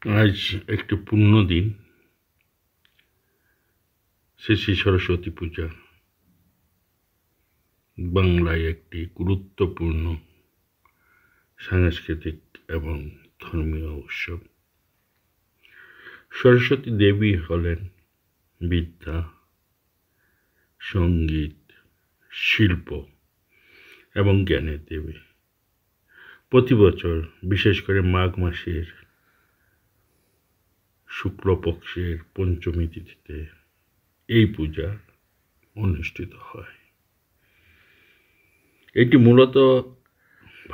আজ একটি পূর্ণ দিন, শ্রী শ্রী সরস্বতী পূজা। বাংলায় একটি গুরুত্বপূর্ণ সাংস্কৃতিক এবং ধর্মীয় উৎসব। সরস্বতী দেবী হলেন বিদ্যা, সঙ্গীত, শিল্প এবং জ্ঞানের দেবী। প্রতি বছর, বিশেষ করে মাঘ মাসের শুক্লপক্ষের পঞ্চমী তিথিতে এই পূজা অনুষ্ঠিত হয়। এটি মূলত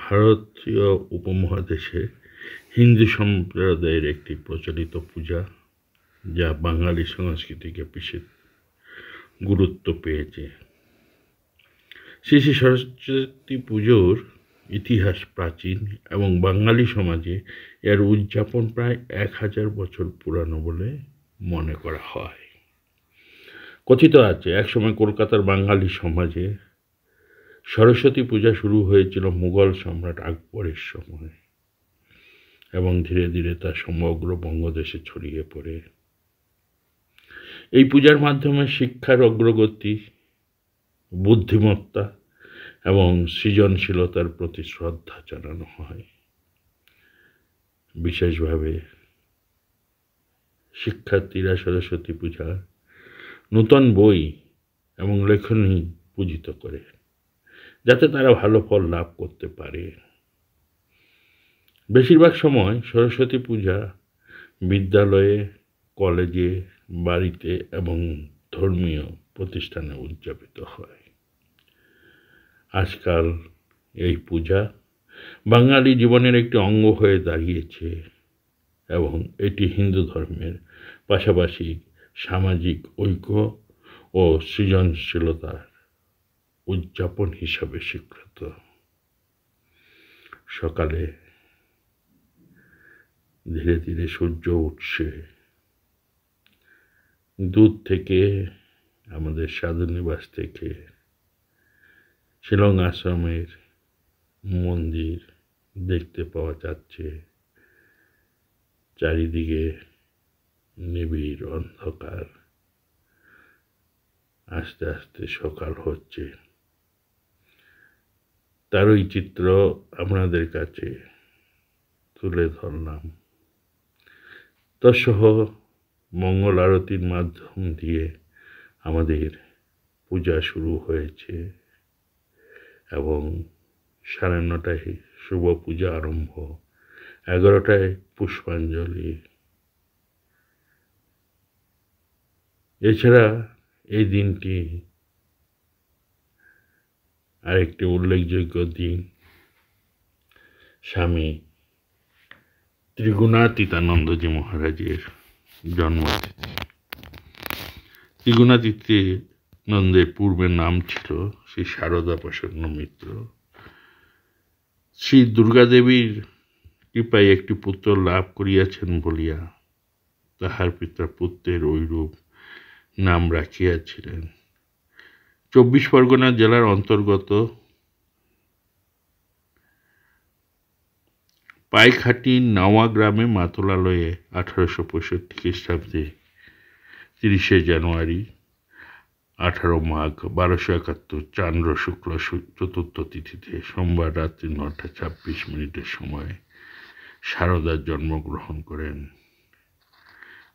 ভারতীয় উপমহাদেশে হিন্দু সম্প্রদায়ের একটি প্রচলিত পূজা, যা বাঙালি সংস্কৃতিকে বিশেষ গুরুত্ব পেয়েছে। শ্রী শ্রী সরস্বতী পুজোর ইতিহাস প্রাচীন এবং বাঙালি সমাজে এর উদযাপন প্রায় 1000 বছর পুরানো বলে মনে করা হয়। কথিত আছে, একসময় কলকাতার বাঙালি সমাজে সরস্বতী পূজা শুরু হয়েছিল মুঘল সম্রাট আকবরের সময় এবং ধীরে ধীরে তা সমগ্র বঙ্গদেশে ছড়িয়ে পড়ে। এই পূজার মাধ্যমে শিক্ষার অগ্রগতি, বুদ্ধিমত্তা এবং সৃজনশীলতার প্রতি শ্রদ্ধা জানানো হয়। বিশেষভাবে শিক্ষার্থীরা সরস্বতী পূজা নূতন বই এবং লেখনী পূজিত করে, যাতে তারা ভালো ফল লাভ করতে পারে। বেশিরভাগ সময় সরস্বতী পূজা বিদ্যালয়ে, কলেজে, বাড়িতে এবং ধর্মীয় প্রতিষ্ঠানে উদযাপিত হয়। আজকাল এই পূজা বাঙালি জীবনের একটি অঙ্গ হয়ে দাঁড়িয়েছে এবং এটি হিন্দু ধর্মের পাশাপাশি সামাজিক ঐক্য ও সৃজনশীলতার উদযাপন হিসাবে স্বীকৃত। সকালে ধীরে ধীরে সূর্য উঠছে। দূর থেকে আমাদের সাধুনিবাস থেকে শিলং আশ্রমের মন্দির দেখতে পাওয়া যাচ্ছে। চারিদিকে নিবিড় অন্ধকার, আস্তে আস্তে সকাল হচ্ছে। তারই চিত্র আপনাদের কাছে তুলে ধরলাম। তৎসহ মঙ্গল আরতির মাধ্যম দিয়ে আমাদের পূজা শুরু হয়েছে এবং 9:30 শুভ পূজা আরম্ভ, 11টায় পুষ্পাঞ্জলি। এছাড়া এই দিনটি আরেকটি উল্লেখযোগ্য দিন, স্বামী ত্রিগুণাতীতানন্দজি মহারাজের জন্মতিথি। ত্রিগুণাতীতানন্দের পূর্বের নাম ছিল শ্রী শারদা প্রসন্ন মিত্র। শ্রী দুর্গাদেবীর কৃপায় একটি পুত্র লাভ করিয়াছেন বলিয়া তাহার পিতা পুত্রের ঐরূপ নাম রাখিয়াছিলেন। 24 পরগনা জেলার অন্তর্গত পাইকহাটি নাওয়া গ্রামে মাতলালয়ে 1865 খ্রিস্টাব্দে 30 জানুয়ারি, 18 মাঘ, 1271 চান্দ্র শুক্ল চতুর্থ তিথিতে সোমবার রাত্রি 9:26 সময় শারদার জন্মগ্রহণ করেন।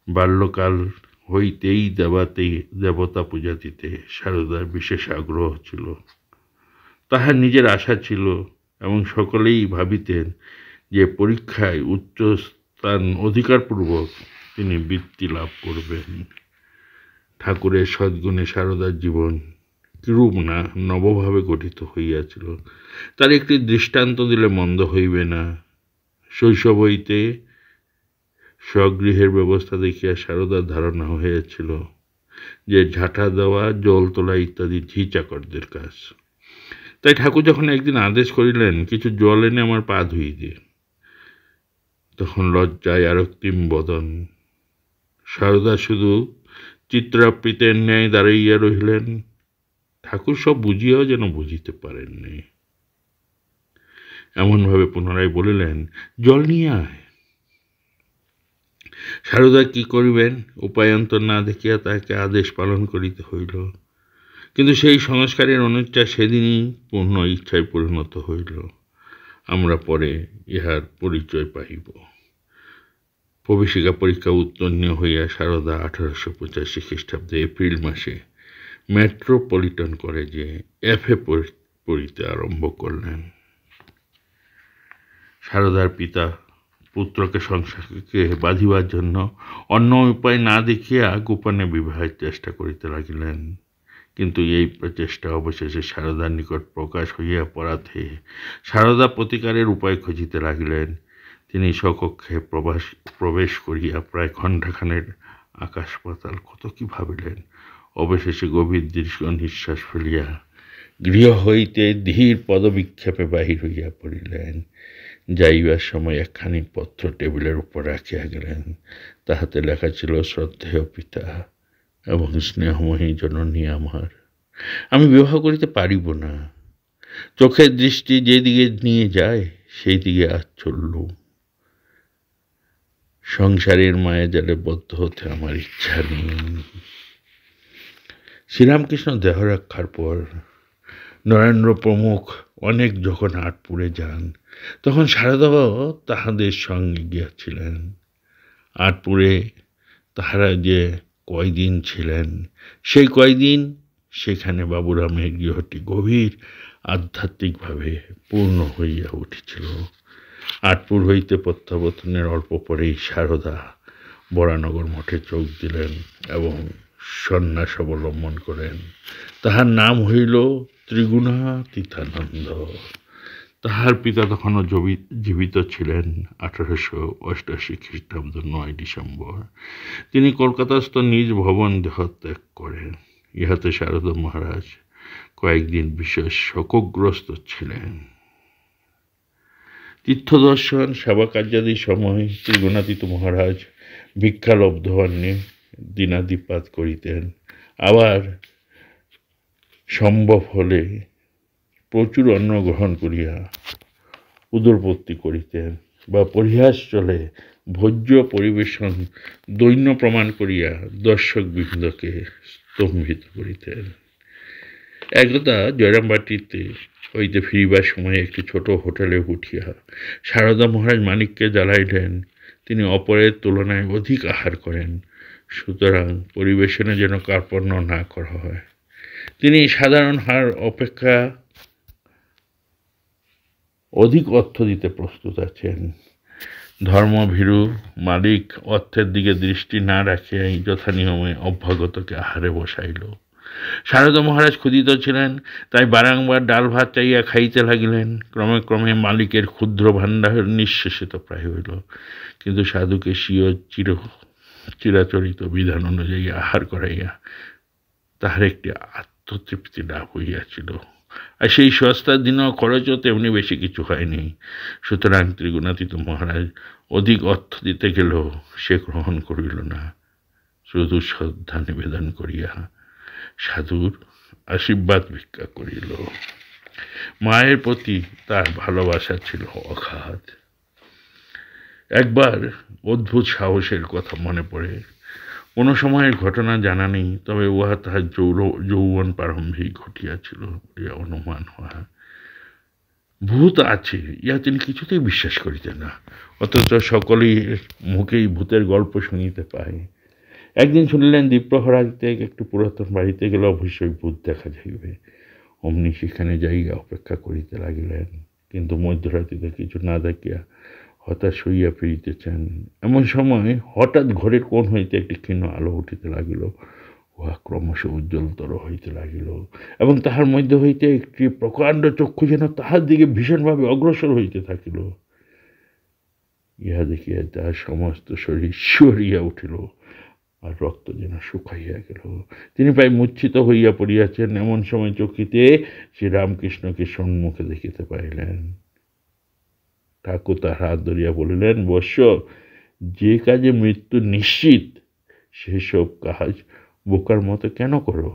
বাল্যকাল হইতেই দেবতা পূজাতিতে শারদার বিশেষ আগ্রহ ছিল। তাহার নিজের আশা ছিল এবং সকলেই ভাবিতেন যে পরীক্ষায় উচ্চ স্থান অধিকারপূর্বক তিনি বৃত্তি লাভ করবেন। ঠাকুরের সদ্গুণে শারদার জীবন কিরূপ না নবভাবে গঠিত হইয়াছিল, তার একটি দৃষ্টান্ত দিলে মন্দ হইবে না। শৈশব হইতে স্বগৃহের ব্যবস্থা দেখিয়া শারদার ধারণা হয়েছিল যে ঝাঁটা দেওয়া, জল তোলা ইত্যাদি ঝি চাকরদের কাজ। তাই ঠাকুর যখন একদিন আদেশ করিলেন, কিছু জল এনে আমার পা ধুইয়ে দিয়ে, তখন লজ্জায় আর অকৃত্রিম বদন। শারদা শুধু চিত্রাবৃতের ন্যায় দাঁড়াইয়া রহিলেন। ঠাকুর সব বুঝিয়াও যেন বুঝিতে পারেননি। এমনভাবে পুনরায় বলিলেন, জল নিয়ে আয়। সারদা কি করিবেন, উপায়ন্তর না দেখিয়া তাহাকে আদেশ পালন করিতে হইল। কিন্তু সেই সংস্কারের অনিচ্ছা সেদিনই পূর্ণ ইচ্ছায় পরিণত হইল। আমরা পরে ইহার পরিচয় পাইব। প্রবেশিকা পরীক্ষা উত্তীর্ণ হইয়া সারদা 1885 খ্রিস্টাব্দে এপ্রিল মাসে মেট্রোপলিটন কলেজে FA পড়িতে আরম্ভ করলেন। সারদার পিতা পুত্রকে সংসারকে বাঁধিবার জন্য অন্য উপায় না দেখিয়া গোপনে বিবাহের চেষ্টা করিতে লাগিলেন। কিন্তু এই প্রচেষ্টা অবশেষে সারদার নিকট প্রকাশ হইয়া পড়াতে সারদা প্রতিকারের উপায় খুঁজিতে লাগিলেন। তিনি স্বকক্ষে প্রবেশ করিয়া প্রায় ঘণ্টাখানের আকাশ পাতাল কত কি ভাবিলেন। অবশেষে গভীর দীর্ঘ নিঃশ্বাস ফেলিয়া গৃহ হইতে ধীর পদবিক্ষেপে বাহির হইয়া পড়িলেন। যাইবার সময় একখানি পত্র টেবিলের উপর রাখিয়া গেলেন। তাহাতে লেখা ছিল, শ্রদ্ধেয় পিতা এবং স্নেহময়ী জননী আমার, আমি বিবাহ করিতে পারিব না। চোখের দৃষ্টি যেদিকে নিয়ে যায় সেই দিকে আজ চললুম। সংসারের মায়াজালে বদ্ধ হতে আমার ইচ্ছা নেই। শ্রীরামকৃষ্ণ দেহরক্ষার পর নরেন্দ্র প্রমুখ অনেক যখন আটপুরে যান, তখন সারদাও তাহাদের সঙ্গে গিয়াছিলেন। আটপুরে তাহারা যে কয়দিন ছিলেন, সেই কয়দিন সেখানে বাবুরামের গৃহটি গভীর আধ্যাত্মিকভাবে পূর্ণ হইয়া উঠেছিল। আটপুর হইতে প্রত্যাবর্তনের অল্প পরেই সারদা বরানগর মঠে যোগ দিলেন এবং সন্ন্যাস অবলম্বন করেন। তাহার নাম হইল ত্রিগুণাতীতানন্দ। তাহার পিতা তখনও জীবিত ছিলেন। 1888 খ্রিস্টাব্দ 9 ডিসেম্বর তিনি কলকাতাস্থ নিজ ভবন দেহত্যাগ করেন। ইহাতে সারদা মহারাজ কয়েকদিন বিশেষ শোকগ্রস্ত ছিলেন। তীর্থদর্শন সেবা কার্যাদির সময় ত্রিগুণাতীত মহারাজ ভিক্ষালব্ধ অন্নে দিনাদিপাত করিতেন। আবার সম্ভব হলে প্রচুর অন্ন গ্রহণ করিয়া উদরপত্তি করিতেন, বা পরিহাস চলে ভোজ্য পরিবেশন দৈন্য প্রমাণ করিয়া দর্শকবৃন্দকে স্তম্ভিত করিতেন। একদা জয়রামবাটিতে হইতে ফিরিবার সময় একটি ছোট হোটেলে উঠিয়া সারদা মহারাজ মানিককে জ্বালাইলেন তিনি অপরের তুলনায় অধিক আহার করেন, সুতরাং পরিবেশনে যেন কার্পণ্য না করা হয়। তিনি সাধারণ হার অপেক্ষা অধিক অর্থ দিতে প্রস্তুত আছেন। ধর্মভীরু মালিক অর্থের দিকে দৃষ্টি না রাখিয়াই যথানিয়মে অভ্যাগতকে আহারে বসাইল। সারদা মহারাজ ক্ষুধিত ছিলেন, তাই বারংবার ডাল ভাত চাইয়া খাইতে লাগিলেন। ক্রমে ক্রমে মালিকের ক্ষুদ্র ভাণ্ডার নিঃশেষিত প্রায় হইল। কিন্তু সাধুকে স্বীয় চিরাচরিত বিধান অনুযায়ী আহার করাইয়া তাহার একটি আত্মতৃপ্তি লাভ হইয়াছিল, আর সেই সস্তার দিনও খরচও তেমনি বেশি কিছু হয়নি। সুতরাং ত্রিগুণাতীত মহারাজ অধিক অর্থ দিতে গেলেও সে গ্রহণ করিল না, শুধু শ্রদ্ধা নিবেদন করিয়া সাধুর আশীর্বাদ ভিক্ষা করিল। মায়ের প্রতি তার ভালোবাসা ছিল অগাধ। একবার অদ্ভুত সাহসের কথা মনে পড়ে। কোনো সময়ের ঘটনা জানা নেই, তবে উহা তাহার যৌবন প্রারম্ভেই ঘটিয়াছিল বলিয়া অনুমান হয়। ভূত আছে ইহা তিনি কিছুতেই বিশ্বাস করিতেন না, অথচ সকলেই মুখেই ভূতের গল্প শুনিতে পায়। একদিন শুনিলেন দ্বীপ্রহরাতে একটু পুরাতন বাড়িতে গেলে অবশ্যই ভূত দেখা যাইবে। অমনি সেখানে যাইয়া অপেক্ষা করিতে লাগিলেন, কিন্তু মধ্যরাত্রিতে কিছু না দেখিয়া হতাশ হইয়া ফিরিতেছেন। এমন সময় হঠাৎ ঘরের কোণ হইতে একটি ক্ষীণ আলো উঠিতে লাগিল। উহা ক্রমশ উজ্জ্বলতর হইতে লাগিল এবং তাহার মধ্য হইতে একটি প্রকাণ্ড চক্ষু যেন তাহার দিকে ভীষণভাবে অগ্রসর হইতে থাকিল। ইহা দেখিয়া তাহার সমস্ত শরীর শিহরিয়া উঠিল, আর রক্ত যেন শুকাইয়া গেল। তিনি প্রায় মূর্ছিত হইয়া পড়িয়াছেন। এমন সময় চকিতে শ্রীরামকৃষ্ণকে সম্মুখে দেখিতে পাইলেন। ঠাকুর তার হাত ধরিয়া বলিলেন, বৎস, যে কাজে মৃত্যু নিশ্চিত সেসব কাজ বোকার মতো কেন করো?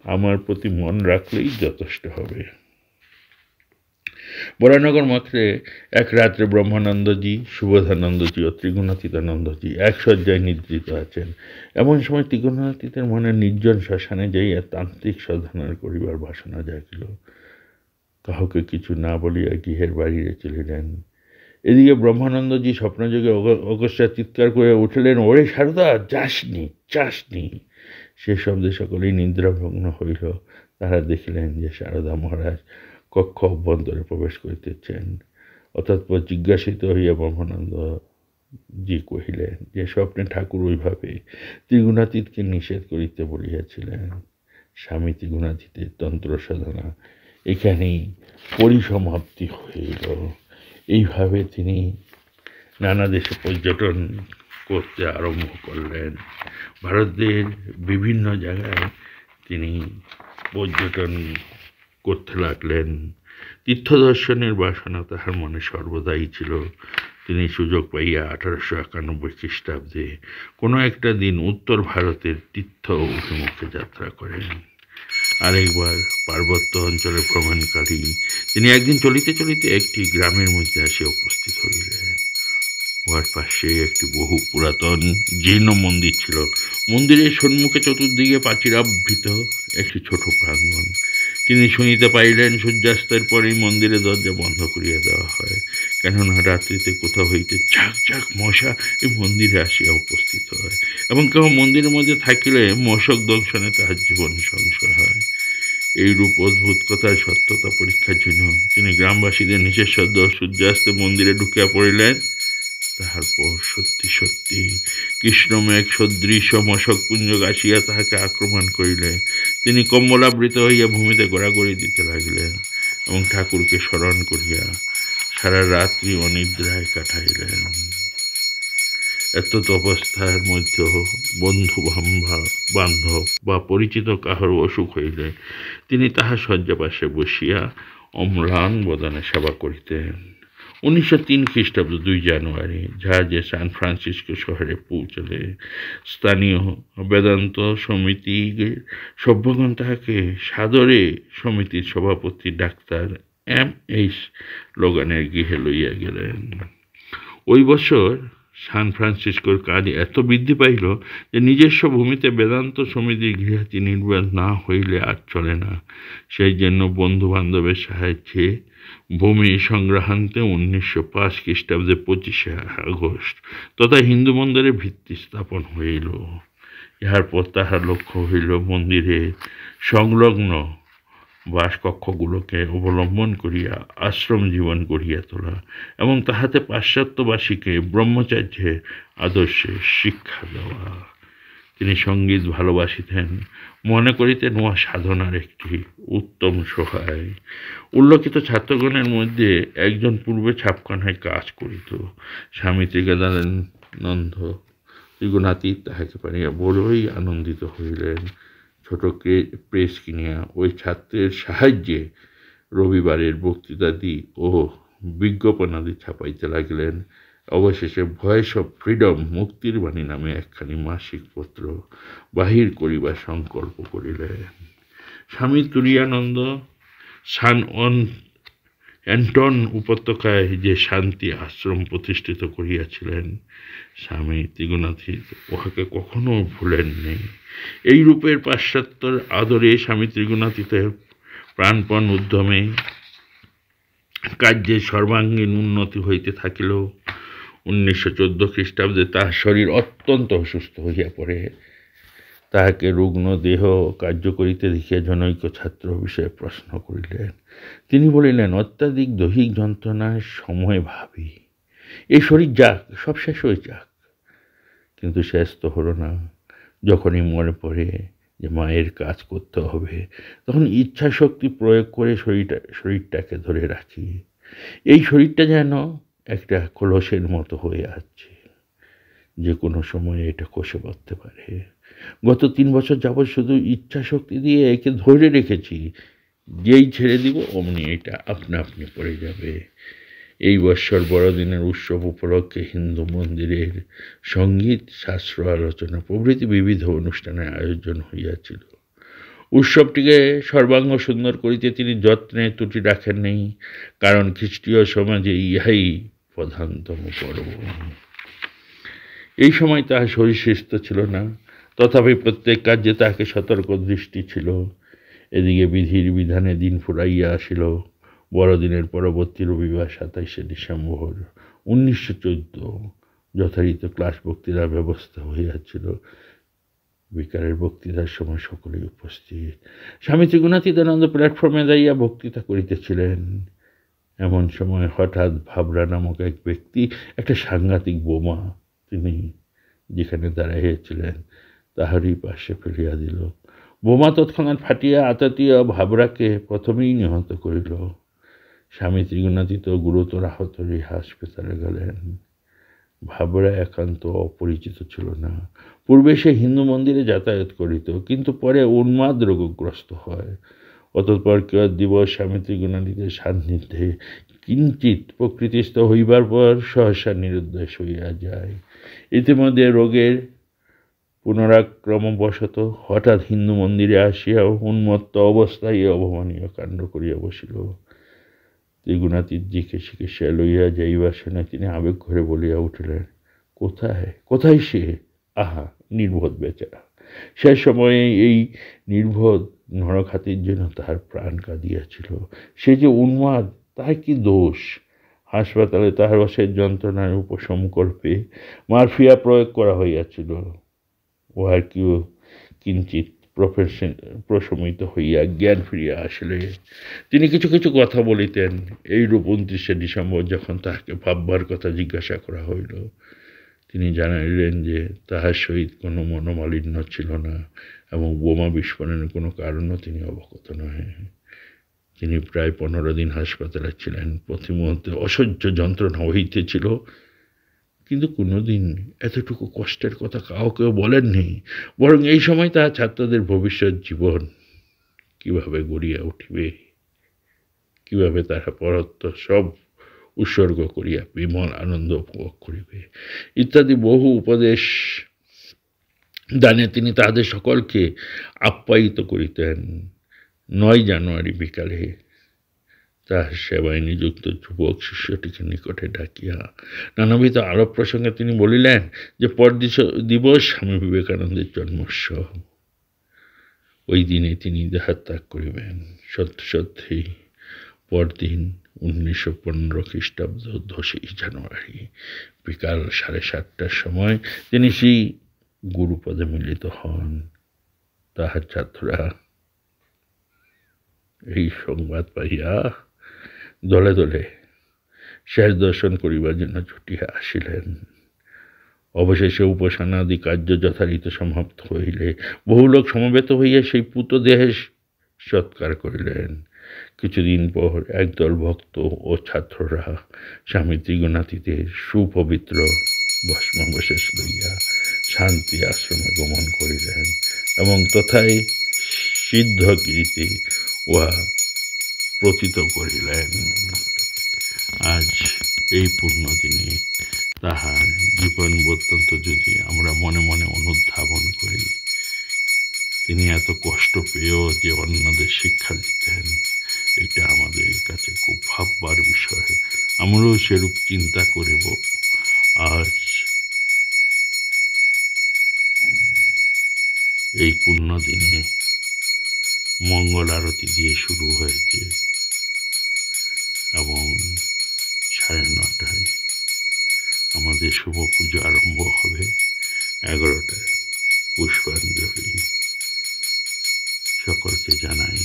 আমার প্রতি মন রাখলেই যথেষ্ট হবে। বরানগর মঠে এক রাত্রে ব্রহ্মানন্দজি, সুবোধানন্দজি ও ত্রিগুণাতীতানন্দজি এক শয্যায় নিদ্রিত আছেন। এমন সময় ত্রিগুণাতীতের মনে নির্জন শ্মশানে যাইয়া তান্ত্রিক সাধনার করিবার বাসনা জাগিল। কাহকে কিছু না বলিয়া গৃহের বাহিরে চলিলেন। এদিকে ব্রহ্মানন্দজি স্বপ্নযোগে অকস্মাৎ চিৎকার করে উঠিলেন, ওরে সারদা, যাসনি, যাসনি। সে শব্দে সকলেই নিদ্রাভগ্ন হইল। তারা দেখিলেন যে সারদা মহারাজ কক্ষ অভ্যন্তরে প্রবেশ করিতেছেন। অতঃপর জিজ্ঞাসিত হইয়া ব্রহ্মানন্দজি কহিলেন যে স্বপ্নে ঠাকুর ওইভাবে ত্রিগুণাতীতকে নিষেধ করিতে বলিয়াছিলেন। স্বামী ত্রিগুণাতীতের তন্ত্র সাধনা এখানেই পরিসমাপ্তি হইল। এইভাবে তিনি নানা দেশে পর্যটন করতে আরম্ভ করলেন। ভারতের বিভিন্ন জায়গায় তিনি পর্যটন করতে লাগলেন। তীর্থদর্শনের বাসনা তাহার মনে সর্বদাই ছিল। তিনি সুযোগ পাইয়া 1891 খ্রিস্টাব্দে কোনো একটা দিন উত্তর ভারতের তীর্থ অভিমুখে যাত্রা করেন। আরেকবার পার্বত্য অঞ্চলে ভ্রমণকারী তিনি একদিন চলিতে চলিতে একটি গ্রামের মধ্যে আসিয়া উপস্থিত হইলেন। উহার পাশে একটি বহু পুরাতন জীর্ণ মন্দির ছিল। মন্দিরের সম্মুখে চতুর্দিকে প্রাচীরাবৃত একটি ছোট প্রাঙ্গণ। তিনি শুনিতে পাইলেন সূর্যাস্তের পরেই মন্দিরের দরজা বন্ধ করিয়া দেওয়া হয়, কেননা রাত্রিতে কোথাও হইতে ঝাঁক ঝাঁক মশা এই মন্দিরে আসিয়া উপস্থিত হয়, এবং কেউ মন্দিরের মধ্যে থাকিলে মশক দংশনে তাহার জীবন সংশয় হয়। এইরূপ অদ্ভুত কথার সত্যতা পরীক্ষার জন্য তিনি গ্রামবাসীদের নিষেধ সত্ত্বেও সূর্যাস্তে মন্দিরে ঢুকিয়া পড়িলেন। তাহার পর সত্যি সত্যি কৃষ্ণমেঘ সদৃশ মশকপুঞ্জ আসিয়া তাহাকে আক্রমণ করিলে তিনি কম্বলাবৃত হইয়া ভূমিতে গড়াগড়ি দিতে লাগিলেন এবং ঠাকুরকে স্মরণ করিয়া সারা রাত্রি অনিদ্রায় কাটাইলেন। এত অবস্থার মধ্যেও বন্ধু বান্ধব বা পরিচিত কাহার অসুখ হইলে তিনি তাহার শয্যাপাশে বসিয়া অম্লান বদনে সেবা করিতেন। 1903 খ্রিস্টাব্দ 2 জানুয়ারি জাহাজে সান ফ্রান্সিসকো শহরে পৌঁছলে স্থানীয় বেদান্ত সমিতির সভ্যগণ তাহাকে সাদরে সমিতির সভাপতি ডাক্তার M.H. লোগানের গৃহে লইয়া গেলেন। ওই বছর সান ফ্রান্সিসকোর কাজ এত বৃদ্ধি পাইল যে নিজস্ব ভূমিতে বেদান্ত সমিতির গৃহাতি নির্মাণ না হইলে আর চলে না। সেই জন্য বন্ধু বান্ধবের সাহায্যে ভূমি সংগ্রহান্তে 1905 খ্রিস্টাব্দে 25 আগস্ট তথা হিন্দু মন্দিরের ভিত্তি স্থাপন হইল। ইহার পর তাহার লক্ষ্য হইল মন্দিরে সংলগ্ন বাসকক্ষগুলোকে অবলম্বন করিয়া আশ্রম জীবন গড়িয়া তোলা এবং তাহাতে পাশ্চাত্যবাসীকে ব্রহ্মচার্যের আদর্শে শিক্ষা দেওয়া। তিনি সঙ্গীত ভালোবাসিতেন, মনে করিতেন উহা সাধনার একটি উত্তম সহায়। উল্লেখিত ছাত্রগণের মধ্যে একজন পূর্বে ছাপখানায় কাজ করিত। স্বামী ত্রিগুণানন্দ ত্রিগুণাতীত তাহাকে পাইয়া বড়ই আনন্দিত হইলেন। ছোট প্রেস কিনিয়া ওই ছাত্রের সাহায্যে রবিবারের বক্তৃতাদি ও বিজ্ঞাপনাদি ছাপাইতে লাগিলেন। অবশেষে ভয়েস অফ ফ্রিডম মুক্তির বাণী নামে একখানি মাসিক পত্র বাহির করিবার সংকল্প করিলেন। স্বামী তুরীয়ানন্দ সান অ্যান্টন উপত্যকায় যে শান্তি আশ্রম প্রতিষ্ঠিত করিয়াছিলেন, স্বামী ত্রিগুণাতীত উহাকে কখনো ভুলেননি। এই রূপের পাশ্চাত্যের আদরে স্বামী ত্রিগুণাতীতের প্রাণপণ উদ্যমে কার্যের সর্বাঙ্গীন উন্নতি হইতে থাকিল। 1914 খ্রিস্টাব্দে তাহার শরীর অত্যন্ত অসুস্থ হইয়া পড়ে। তাহাকে রুগ্ন দেহ কার্য করিতে দেখিয়া জনৈক ছাত্র বিষয়ে প্রশ্ন করিলেন। তিনি বলিলেন, অত্যাধিক দৈহিক যন্ত্রণার সময় ভাবি এই শরীর যাক, সব শেষ হয়ে যাক, কিন্তু শেষ তো হলো না। যখনই মনে পড়ে যে মায়ের কাজ করতে হবে, তখন ইচ্ছা শক্তি প্রয়োগ করে শরীরটাকে ধরে রাখি। এই শরীরটা যেন একটা কলসের মতো হয়ে আছে, যে কোনো সময় এটা কষে পড়তে পারে। গত 3 বছর যাবৎ শুধু ইচ্ছা শক্তি দিয়ে একে ধরে রেখেছি, যেই ছেড়ে দিব অমনি এটা আপনা আপনি পড়ে যাবে। এই বৎসর বড়দিনের উৎসব উপলক্ষে হিন্দু মন্দিরের সঙ্গীত শাস্ত্র আলোচনা প্রভৃতি বিবিধ অনুষ্ঠানের আয়োজন হইয়াছিল। উৎসবটিকে সর্বাঙ্গ সুন্দর করিতে তিনি যত্নে ত্রুটি রাখেন নাই, কারণ খ্রিস্টীয় সমাজে ইহাই প্রধানতম পর্ব। এই সময় তাহার শরীর সুস্থ ছিল না, তথাপি প্রত্যেক কার্যে তাহাকে সতর্ক দৃষ্টি ছিল। এদিকে বিধির বিধানে দিন ফুরাইয়া আসিল। বড়দিনের পরবর্তী রবিবার 27শে ডিসেম্বর 1914 যথারীত ক্লাস বক্তৃতার ব্যবস্থা হইয়াছিল। বিকালের বক্তৃতার সময় সকলেই উপস্থিত। স্বামী ত্রিগুণাতীতানন্দ প্ল্যাটফর্মে দাঁড়িয়া বক্তৃতা করিতেছিলেন। এমন সময় হঠাৎ ভাবরা নামক এক ব্যক্তি একটা সাংঘাতিক বোমা তিনি যেখানে দাঁড়াইয়াছিলেন তাহারই পাশে ফেলিয়া দিল। বোমা তৎক্ষণাৎ ফাটিয়া আততীয় ভাবরাকে প্রথমেই নিহত করিল। স্বামী ত্রিগুণাতীত গুরুতর আহত হয়ে হাসপাতালে গেলেন। ভাবরা একান্ত অপরিচিত ছিল না। পূর্বে সে হিন্দু মন্দিরে যাতায়াত করিত, কিন্তু পরে উন্মাদ রোগগ্রস্ত হয়। অতঃপর কেয় দিবস স্বামী ত্রিগুণাতীতের সান্নিধ্যে কিঞ্চিত প্রকৃতিস্থ হইবার পর সহসা নিরুদ্দেশ হইয়া যায়। ইতিমধ্যে রোগের পুনরাক্রমবশত হঠাৎ হিন্দু মন্দিরে আসিয়া উন্মত্ত অবস্থায় অবমানীয় কাণ্ড করিয়া বসিল। ত্রিগুণাতীতজিকে চিকিৎসা লইয়া যাইবার সময় তিনি আবেগ ঘরে বলিয়া উঠিলেন, কোথায় কোথায় সে? আহা, নির্বোধ বেচারা! সে সময়ে এই নির্বোধ নরখাতির জন্য তাহার প্রাণ কাঁদিয়াছিল। সে যে উন্মাদ, তাহার কি দোষ? হাসপাতালে তাহার অশেষ যন্ত্রণার উপশম কল্পে মারফিয়া প্রয়োগ করা হইয়াছিল। উহার কেউ কিঞ্চিত প্রশমিত হইয়া জ্ঞান ফিরিয়া আসিলে তিনি কিছু কিছু কথা বলিতেন। এইরূপ 29শে ডিসেম্বর যখন তাহাকে ভাববার কথা জিজ্ঞাসা করা হইল, তিনি জানাইলেন যে তাহার সহিত কোনো মনোমালিন্য ছিল না এবং বোমা বিস্ফোরণের কোনো কারণও তিনি অবগত নহে। তিনি প্রায় 15 দিন হাসপাতালে ছিলেন। প্রতি মুহূর্তে অসহ্য যন্ত্রণা হইতেছিল, কিন্তু কোনোদিন এতটুকু কষ্টের কথা কাউকেও বলেননি। বরং এই সময় তাহার ছাত্রদের ভবিষ্যৎ জীবন কিভাবে গড়িয়া উঠিবে, কিভাবে তারা পরত্ব সব উৎসর্গ করিয়া বিমল আনন্দ উপভোগ করিবে ইত্যাদি বহু উপদেশ দানে তিনি তাহাদের সকলকে আপ্যায়িত করিতেন। 9 জানুয়ারি বিকালে তাহার সেবায় নিযুক্ত যুবক শিষ্যটিকে নিকটে ডাকিয়া নানাবিধ আলাপ প্রসঙ্গে তিনি বলিলেন যে দিবস স্বামী বিবেকানন্দের জন্মোৎসব। ওই দিনে তিনি দেহত্যাগ করিবেন। সত্যি সত্যি পরদিন 1915 খ্রিস্টাব্দ 10 জানুয়ারি বিকাল 7:30টার সময় তিনি সেই গুরুপদে মিলিত হন। তাহার ছাত্ররা এই সংবাদ পাইয়া দলে দলে শেষ দর্শন করিবার জন্য ছুটিয়া আসিলেন। অবশেষে উপাসনাদি কার্য যথারীত সমাপ্ত হইলে বহু লোক সমবেত হইয়া সেই পুত দেহে সৎকার করিলেন। কিছুদিন পর একদল ভক্ত ও ছাত্ররা স্বামী ত্রিগুণাতীতের সুপবিত্র ভস্মাবশেষ লইয়া শান্তি আশ্রমে গমন করিলেন এবং তথায় সিদ্ধগিরিতে উহা প্রতীত করিলেন। আজ এই পুণ্যদিনে তাহার জীবন বৃত্তান্ত যদি আমরা মনে মনে অনুধাবন করি, তিনি এত কষ্ট পেয়েও যে অন্যদের শিক্ষা দিতেন, এটা আমাদের কাছে খুব ভাববার বিষয়। আমরাও সেরূপ চিন্তা করিব। আজ এই পুণ্য দিনে মঙ্গল আরতি দিয়ে শুরু হয়েছে এবং 9:30টায় আমাদের শুভ পুজো আরম্ভ হবে। 11টায় পুষ্পাঞ্জলি। সকলকে জানাই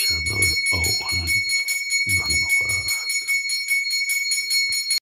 সাদর আহ্বান।